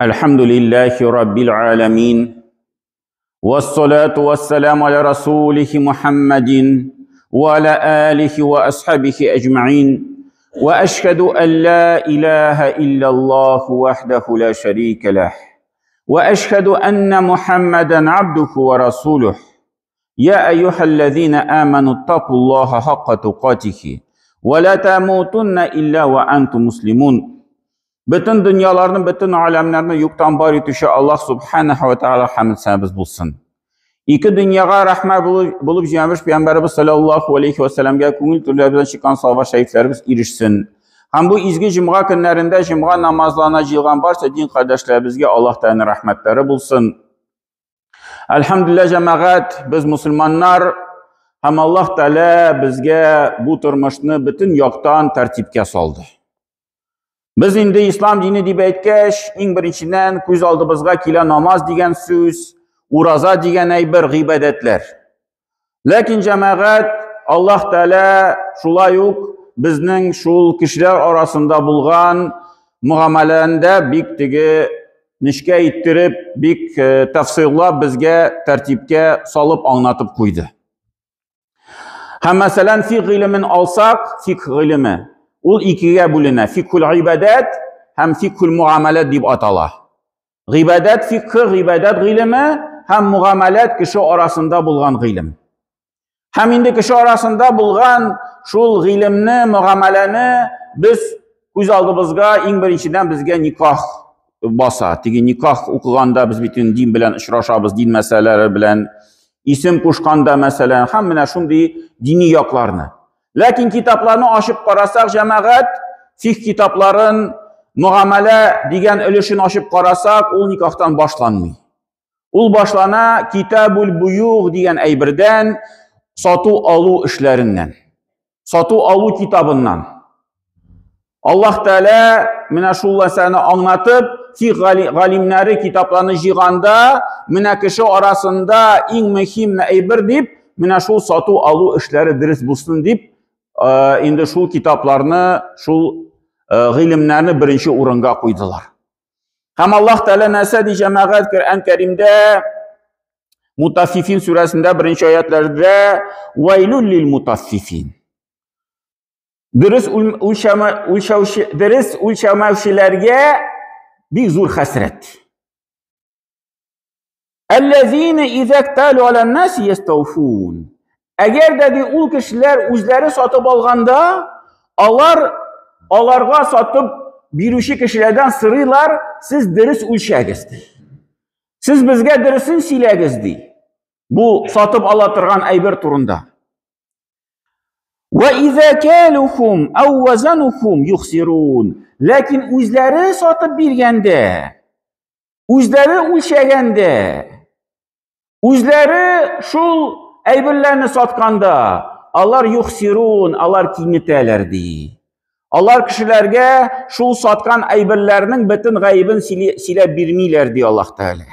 الحمد لله رب العالمين والصلاة والسلام على رسوله محمد وعلى آله وأصحابه أجمعين وأشهد أن لا إله إلا الله وحده لا شريك له وأشهد أن محمدا عبده ورسوله يا أيها الذين آمنوا اتقوا الله حق تقاته ولا تموتن إلا وأنتم مسلمون. Bütün dünyalarının, bütün alemlerinin yoktan var etişi Allah subhanahu ve ta'ala hamd sənəbiz bulsun. İki dünyaya rəhmət bulub gəlmiş Peyğəmbərimiz sallallahu aleyhi ve sellem'ə könül türlərdən çıxan salva şəhidlərimiz irişsin. Həm bu izgi cümğa günlərində cümğa namazlarına yığılan varsa din qardaşlarımızga Allah təala rəhmətləri bulsun. Elhamdülillah cəmaət, biz müsəlmanlar həm Allah təala bizə bu turmuşni bütün yoqdan tərtibə saldı. Biz indi İslam dini deyib aytgach, eng birinchidan ko'z oldimizga kela namoz degan so'z, uraza degan bir g'ibodatlar. Lekin jamoat Alloh taolo shulay yo'q bizning shul kishilar orasida bo'lgan muomalanda bik tigi nishga ittirib, bik tafsirlab bizga tartibga solib anlatib qo'ydi. Ham masalan fiqh ilmini olsak, fiqh ilmi ul ikiga bo'linadi. Fiqhul ibodat ham fiqhul muomalat deb ataladi. Ibodat fiqhi, ibodat ilmi ham muomalat kishi orasida bo'lgan ilm. Ham endi kishi orasida bo'lgan shul ilmni, muomalani biz ko'z oldimizga eng birinchidan bizga nikoh bosadi. Tigi nikoh o'qiganda biz bütün din bilan uchrashamiz, din masalalari bilan, ism qo'shganda masalan, ham mana shunday diniy yoqlarni. Lekin kitaplarni ochib qarasak jamoat, fiqh kitapların muomala degan ulushini ochib qarasak, u nikohdan boshlanmaydi. U boshlana Kitabul Buyugh degan aybirdan, sotuv oluv ishlaridan, sotuv oluv kitabından. Alloh taolo mana shu narsani anlatib, fiqh g'alimlari kitaplarni yig'anda, mana kishi orasida eng muhim aybir deb, mana shu sotuv oluv ishlari durust bo'lsin deb endi shu kitaplarni, shu ilmlarni birinchi o'ringa qo'ydilar. Ham Alloh taolo narsa di jamoat Qur'on Karimda Mutaffifin surasida birinchi oyatlarda vaylul lil mutaffifin. Durust o'lchamavchilarga bir zo'r hasrat. Allazina idza talu alan nas yastawfun. Agar dedi u kishilar o'zlari sotib olganda, ularga sotib beruvchi kishilardan so'raylar, siz durust o'lchagiz. Siz bizga durustini silagiz deydi. Bu sotib ola turgan aybir turunda. Va iza kaluhum aw wazanuhum yukhsirun. Lekin o'zlari sotib berganda, o'zlari o'lchaganda, o'zlari shul aybirlarni sotganda, Allah yukhsirun, Allah qiynatalar deydi. Allah kishilarga shu sotgan aybirlarning bütün g'aybini silab bermaylar deydi Alloh taolo.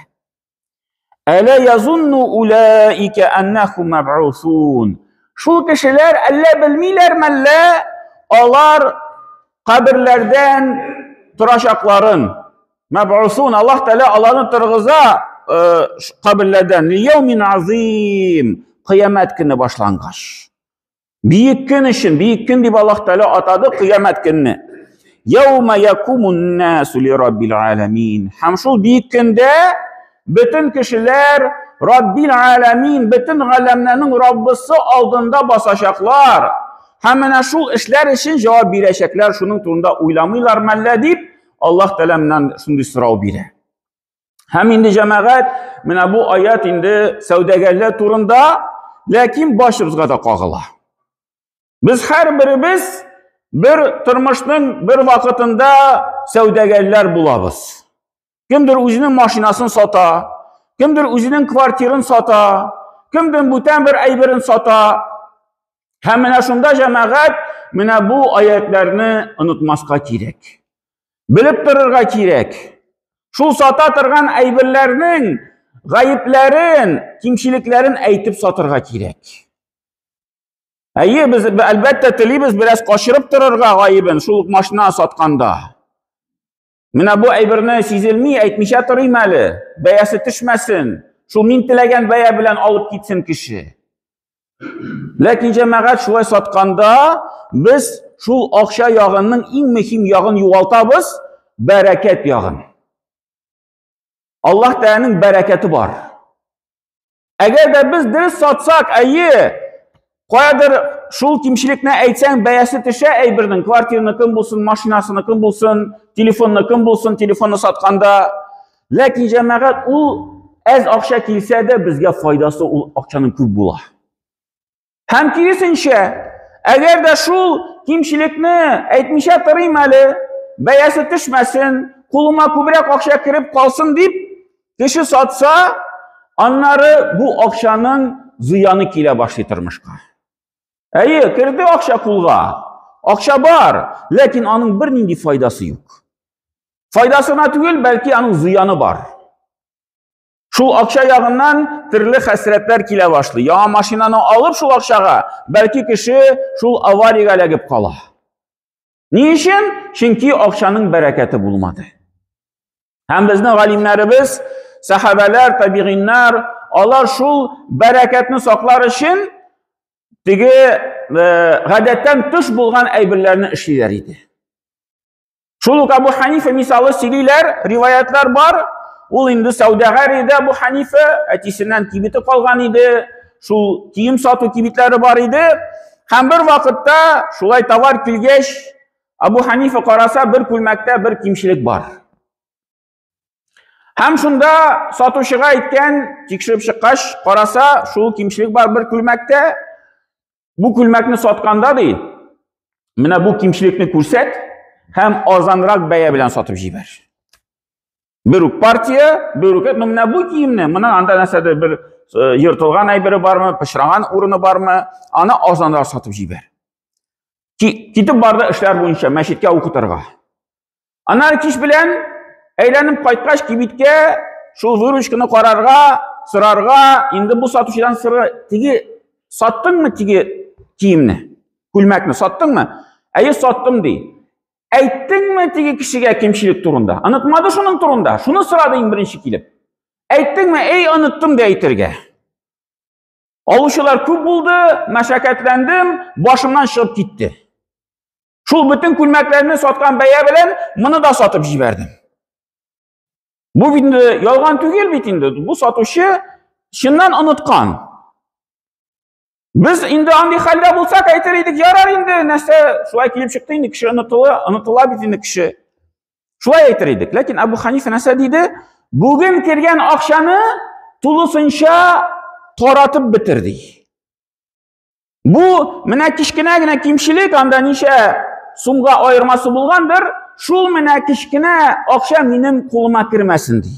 Ala yazunnu ulaika annahum mab'usun. Shu kishilar alla bilmaylarmi, ular qabrlardan turashaqlarin. Mab'usun, Alloh taolo ularni turg'iza qabrlardan liyawmin azim, qiyomat kuni boshlang'ach. Buyuk kun uchun, buyuk kun deb Alloh taolo atadi qiyomat kunni. Yawma yakumun nasu li robbil alamin. Ham shu buyuk kunda bütün kishilar Robbil alamin, bütün alamlarning Robbisi oldinda bosashaqlar. Ham mana shu ishlar uchun javob berashaqlar. Shuning turida o'ylamaylarmi deb Alloh taoladan shunday so'rov beradi. Hem indi cemaat, mana bu ayet indi savdogarlar turunda, lekin boshimizga da qog'ila. Biz har birimiz bir turmushning bir vaqtida savdogarlar bo'lamiz. Kimdir o'zining mashinasini sota, kimdir o'zining kvartirini sota, kimdir butun bir aybirini sota. Ham mana shunda cemaat, mana bu oyatlarni unutmasqa kerak. Bilib turarga kerak. Shu sota turgan aybirlarning g'ayiblarin, kimchiliklarin aytib sotirga kerak. Biz albatta tilimiz biraz qoshirib turarga g'ayibin, shu mashina sotganda. Менә бу әйберне сизелми, әйтмичә торыйм әле. Бәясе төшмәсен. Шул мин теләгән бәя белән алып китсен кеше. Ләкин җәмәгать шулай сатканда, без шул акча ягының иң мөһим ягын югалтабыз, бәрәкәт ягын. Аллаһ Тәгаләнең бәрәкәте бар. Әгәр дә без дөрес сатсак, каядыр шул кимчелекне әйтсәң, бәясе төшә әйбернең, квартираныкын булсын, машинасыныкын булсын, телефонныкын булсын, телефонны сатканда. Ләкин җәмәгать ул әз акча килсә дә, безгә файдасы ул акчаның күп була. Һәм киресенчә, әгәр дә шул кимчелекне әйтмичә торыйм әле, бәясе төшмәсен, кулыма күбрәк акча кереп калсын дип, кеше сатса, аннары бу акчаның зыяны килә башлый тормышка. Керде акча кулга. Акча бар, ләкин аның бер нинди файдасы юк. Файдасына түгел, бәлки аның зыяны бар. Шул акча ягыннан төрле хәсрәтләр килә башлый. Яңа машинаны алып шул акчага, бәлки кеше шул авариягә эләгеп кала. Ни өчен? Чөнки акчаның бәрәкәте булмады. Һәм безнең галимнәребез, сахабалар, табигиннар, алар шул бәрәкәтне саклар өчен гадәттән тыш булган әйберләрне эшлиләр иде. Шул ук Абу Ханифа мисалы сөйлиләр, риваятлар бар. Ул инде сәүдәгәр иде Абу Ханифа, әтисеннән кибите калган иде, шул кием сату кибитләре бар иде. Һәм бер вакытта шулай товар килгәч, Абу Ханифа караса, бер күлмәктә бер кимчелек бар. Һәм шунда сатучыга әйткән, тикшереп чыккач, караса, шул кимчелек бар бер күлмәктә. Бу күлмәкне сатканда ди, менә бу кимчелекне күрсәт һәм арзанрак бәя белән сатып җибәр. Бер үк партия, бер үк менә бу киемне, менә анда нәрсәдер бер йыртылган әйбере бармы, пычраган урыны бармы, аны арзанрак сатып җибәр. Китеп барды эшләр буенча мәчеткә укытырга. Аннары кич белән әйләнеп кайткач кибиткә шул выручканы карарга, сорарга, инде бу сатучыдан сорар, тиге саттыңмы тиге киемне, күлмәкне саттыңмы? Саттым ди. Әйттеңме тиге кешегә кимчелек турында? Онытмады шуның турында. Шуны сорады иң беренче килеп. Әйттеңме? Оныттым ди әйтергә. Алучылар күп булды, мәшәкатьләндем, башымнан чыгып китте. Шул бүтән күлмәкләрне саткан бәя белән моны да сатып җибәрдем. Бу бит инде ялган түгел бит инде. Бу сатучы чыннан оныткан. Biz indi andi хәлдә булсак әйтер идек, ярар инде, нәрсә шулай килеп чыкты инде, кеше онытыла бит инде кеше. Шулай әйтер идек. Ләкин Абу Ханифа нәрсә диде? Бүген кергән акчаны тулысынча таратып битерди. Бу менә кичкенә генә кимчелек, анда ничә сумга аермасы булгандыр, шул менә кичкенә акча минем кулыма кермәсен ди.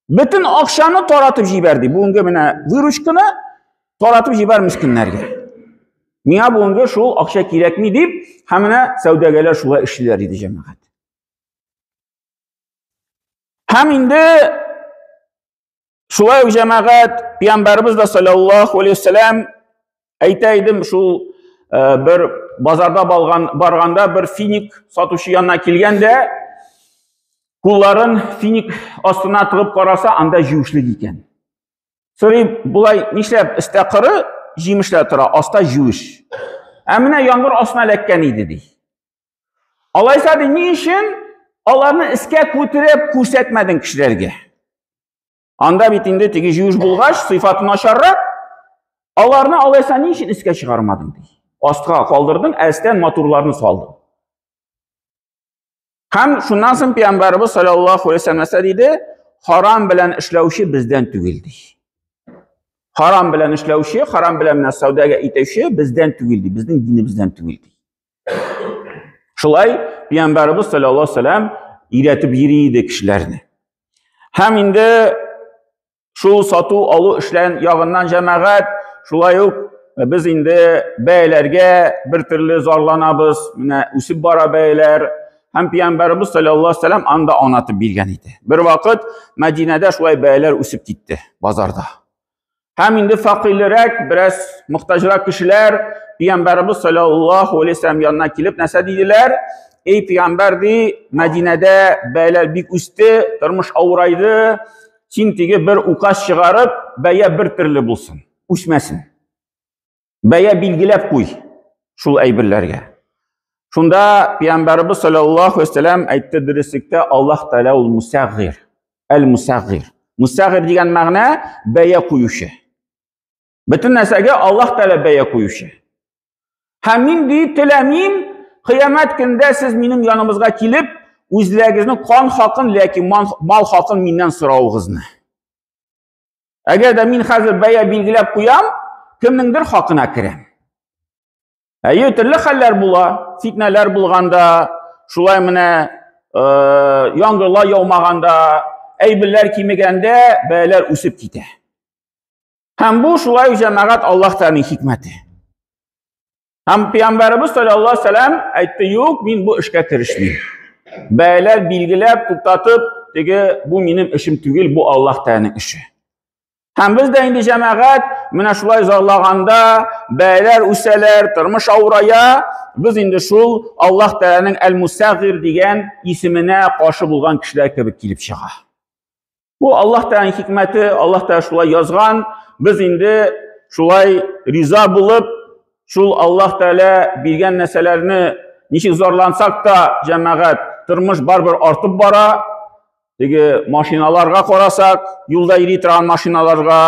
Бүтән акчаны таратып җибәрди. Бүгенге менә выручканы таратып җибәр мискиннәргә. Миңа бүгенге шул акча кирәкми дип, һәм менә сәүдәгәләр шулай эшлиләр иде җәмәгать. Һәм инде шулай җәмәгать, Пәйгамбәрбез дә саллаллаһу алейһи ва саллям әйтә иде, шул бер базарда барганда бер финик сатучы янына килгәндә, кулларын финик астына тыгып караса, анда җүешлек икән. Сорый, булай нишләп истә кыры җимешләр тора, аста җүеш. Менә яңгыр астына эләккән иде ди. Алайса ди, ни өчен аларны искә күтәреп күрсәтмәдең кешеләргә? Анда бит инде теге җүеш булгач, сыйфаты начаррак, аларны алайса ни өчен искә чыгармадың ди. Астга калдырдың, әстән матурларны салдың. Һәм шуннан соң Пәйгамбәрбез саллаллаһу алейһи ва саллям диде, харам белән эшләүче бездән түгел ди. Харам белән эшләүче, харам белән сәүдәгә итүче бездән түгел ди, безнең динебездән түгел ди. Шулай Пәйгамбәрбез саллаллаһу алейһи ва саллям өйрәтеп йөри иде кешеләрне. Һәм инде шул сату алу эшлән ягыннан җәмәгать, шулай ук biz инде бәяләргә бер төрле зарланабыз, менә үсеп бара бәяләр. Һәм Пәйгамбәрбез саллаллаһу алейһи ва саллям анда анатып биргән иде. Бер вакыт Мәдинәдә шулай бәяләр үсеп китте базарда. Һәм инде фақирлерәк, бераз мохтаҗрак кешеләр Пәйгамбәрбез саллаллаһу алейһи ва саллям янына килеп нәрсә диделәр? ey Peygamber di, Medinede beyler bik üstü, tırmış avraydı, Çintigi bir ukas çıkarıp, beye bir türlü bulsun, uçmesin. Beye bilgilep kuy, şul eybirlerge. Şunda Peygamberimiz sallallahu aleyhi ve sellem aytdı dirislikte Allah Teala ol musagir. El musagir. Musagir diyen ma'na beye kuyuşu. Bütün nesege Allah Teala beye kuyuşu. Hamin di tilemim kıyamet günde siz benim yanımızga kilip o'zlaringizni qon haqin lekin mal haqin mendan so'rovg'izni. Agarda men hozir baya belgilab qo'yam, kimningdir haqina kiram. Turli hallar bo'la, fitnalar bo'lganda, shulay mana yong'inlar yog'maganda, ayblar kelmaganda baylar o'sib ketadi. Ham bu shulay jamoat Alloh taolaning hikmati. Ham Peygamberimiz sallallohu alayhi vasallam aytdi, yo'q, men bu ishga kirishmayman. Baylar belgilab, to'xtatib, bu mening ishim tugul, bu Alloh taolaning ishi. Ham bizda endi jamoat mana shulay zorlaganda, baylar o'salar, turmush avraya, biz endi shul Alloh taolaning Al-Musag'ir degan ismine qarshi bo'lgan kishilar kelib chiqa. Bu Alloh taolaning hikmati, Alloh taolo shulay yozgan, biz endi shulay rizo bo'lib, shul Alloh taolo bergan narsalarni nechik zorlansak da jamoat turmush baribir ortib bora. Mashinalarga qarasak, yo'lda yuri turgan mashinalarga,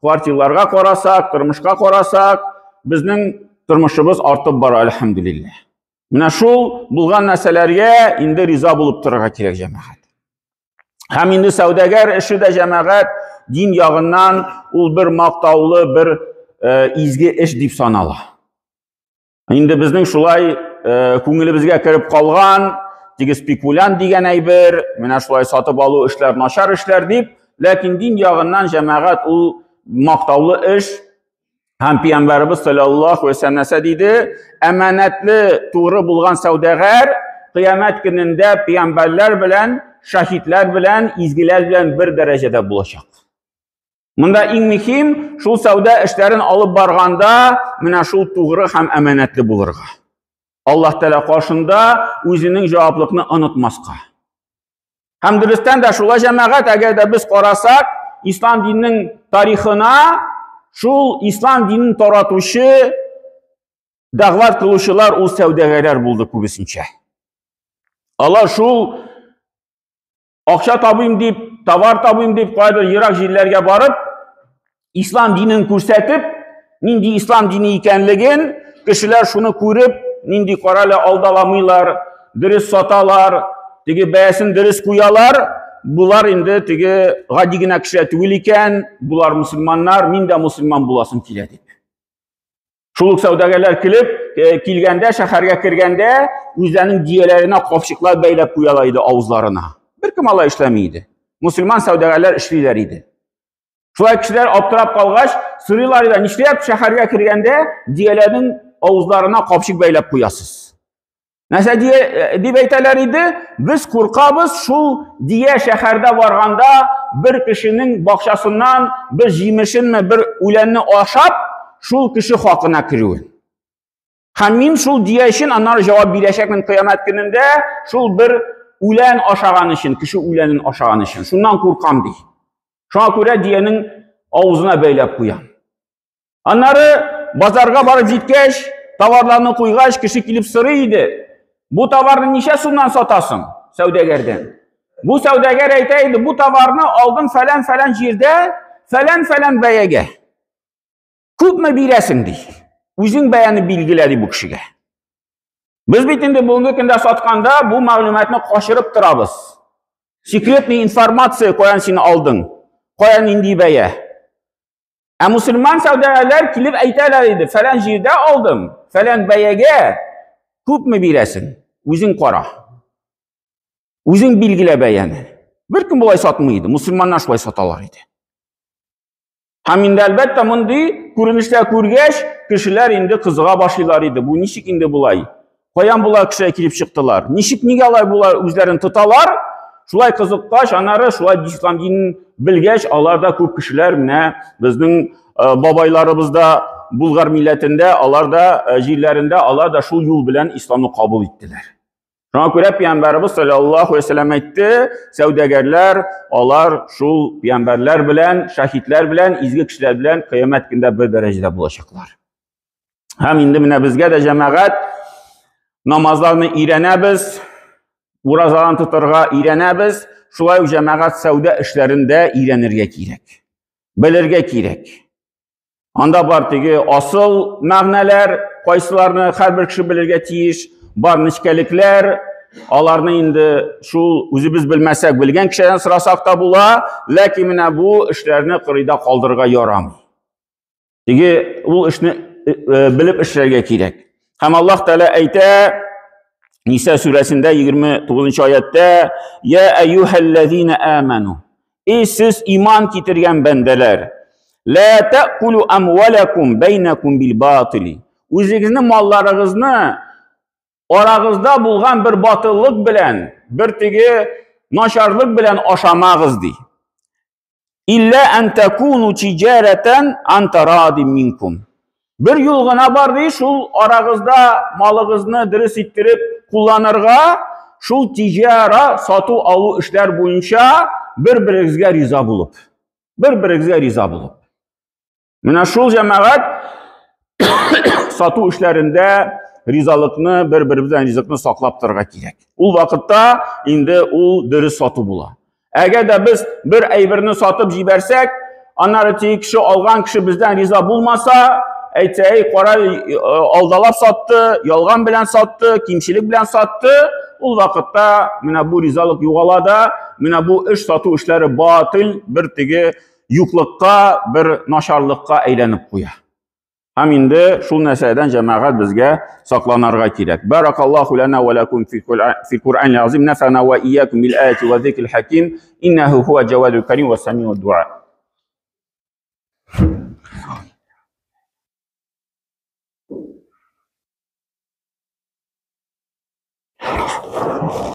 kvartiralarga qarasak, turmushga qarasak, bizning turmushimiz ortib bora alhamdulillah. Mana shul bo'lgan narsalarga endi rizo bo'lib turarga kerak jamoat. Ham endi savdogar ishida jamoat din yog'idan ul bir maqtovli, bir izgi ish deb sanala. Endi bizning shulay ko'nglimizga kirib qolgan spekulyant degan aybir, mana shulay sotib olu ishlar, noshar ishlar deb, lekin din yog'idan jamoat u maqtovli ish. Ham Peygamberimiz sallallohu alayhi vasallam dedi, amanatli, to'g'ri bo'lgan savdogar qiyomat kunida payg'ambarlar bilan, shahidlar bilan, izgilar bilan bir darajada bo'lacak. Bunda eng muhim shu savdo ishlarini olib borganda, mana shu to'g'ri ham amanatli bo'lirga. Allah Teala qarşında o'zining javoblikni unutmasqa. Hamduristdan da shula jamoat agarda biz qarasak, islom dinining tarixina shul islom dinini taratuvchi, da'vat qiluvchilar u savdogarlar bo'ldi ko'pincha. Allah shul aqsha topayım deb, tovar topayım deb qaydir yiroq yerlarga borib, islom dinini ko'rsatib, nindi islom dini ekanligin kishilar shuni ko'rib, nindi qarala aldalamıylar, dürüst satalar, bayasin dürüst kuyalar, bular indi gadigina kişiler tügül iken, bular musulmanlar, min de musulman bulasın kiledi. Şuluk savdagarlar kilip, kilgende, şaharga kirgende, o'zlarining diyelerine qopşıqlar beylep kuyalaydı avuzlarına. Bir kim Allah işlemiydi. Musulman savdagarlar işliler idi. Şulay kişiler aptırap kalgaç, sırılar da nişleyip şaharga kirgende, diyelerinin avuzlarına qopşıq beylep koyasız. Nəsə deyib eytələr idi, biz qorqabız şu diye şəhərdə varğanda bir kişinin baxşasından bir jimişin mi bir ulenini aşap şu kişi haqına kiriyor. Həmin şu diye işin onlar cevap birləşəkmin qiyamət günündə şu bir ulen aşağın işin, kişi ulenin aşağın işin. Şundan qorqam deyil. Şuna görə diyenin avuzuna beylep koyan. Onları bazarga barıp gitkeş, tavarlarını koygaç, kişi kilip sırıydı. Bu tavarını neçe sundan satasın? Savdagardan. Bu savdagar aytaydı, bu tavarını aldın falan yerde, falan beyege. Küp mü bilesin deyil. Uzun beyanı bilgileri bu kişiye. Biz bitinde bugünkü günde satkanda bu malumatını kaşırıp durabız. Sekretli informasiya koyan seni aldın. Koyan indi beye. Musulman savdagarlar kilip aytalar idi, falan yerde aldım, falan beyege, küp mü bilesin? Uzun qara. Uzun bilgile beyanı. Bir kim bulay satmıydı, musulmanlar şulay satalar idi. Haminde elbette mundi, көрініште көргеш, kişiler indi kızığa başlaylar idi. Bu nişik indi bulay? Koyan bulay kişiye kilip çıktılar. Nişik nige alay bulay özlerini tutalar? Şulay kızıqtaş, anarı şulay İslam dinini bilgeç, alarda köp kişiler mine bizning babaylarımızda Bulgar milletinde, alarda jirlerinde, alar da şu yol bilen İslam'ı kabul ettiler. Şuna görə Peyğəmbərimiz sallallahu əleyhi və səlləm aytdı, səudəgərlər, onlar şul peyğəmbərlər bilən, şəhidlər bilən, izgi kişilər bilən qiyamət gündə bir dərəcədə bulacaqlar. Həm indi mənə bizə də cəmaət namazlarını öyrənəbiz, urazlarını tuturğa öyrənəbiz, şulay cəmaət səudə işlərində öyrənirgə kirək, bilirgə kirək. Anda var ki, asıl məğnələr, qaysilarını hər bir kişi bilirgə tiyiş, var nişkəliklər, onlarını indi şu özümüz bilməsək, bilgən kişilərdən sırasaq da bula, lakin mənə bu işlərini qırıda qaldırığa yaramır. Çünki bu işini bilib işlərgə kirək. Həm Allah Teala aytə, Nisa surəsində 29-cu ayətdə, Ya eyyuhəl-ləzine əmənu, ey siz iman getirgən bəndələr, La təqulu əmvələkum beynəkum bil-batili, özünüzün mallarınızını arağızda bulğan bir batıllıq bilən, bir tigi naşarlıq bilən aşamağızdır. İllə ən təkunu ticarətən an taradim minkum. Bir yolğuna bardı, şul arağızda malığızını dürüst ettirib kullanırğa, şul ticara satı alı işlər boyunca bir-birinizə riza bulub. Bir-birinizə riza bulub. Mənə şul cəmaət satı işlərində rizalıqını, bir-birimizdən rizaqını saxlaptırğa kirək. O vaxtda indi o dürüst satı bula. Əgər də biz bir eybirini satıp jibərsək, anları kişi alğan kişi bizdən riza bulmasa, aytay, qora aldalab satdı, yalğan bilən satdı, kimçilik bilən satdı, o vaxtda mənə bu rizalıq yoğalada, mənə bu iş satı işləri batıl bir tigi yuqluqqa, bir naşarlıqqa əylənib qoya. Həm indi şu nəsədən cəmaət bizə saqlanarğa kirək. Barakallahu lana və lakum fil Qur'anil azim, nafana və iyyakum bil ayati və zikril hakim, innehu huve cevedul kerim ve semi'ud du'a.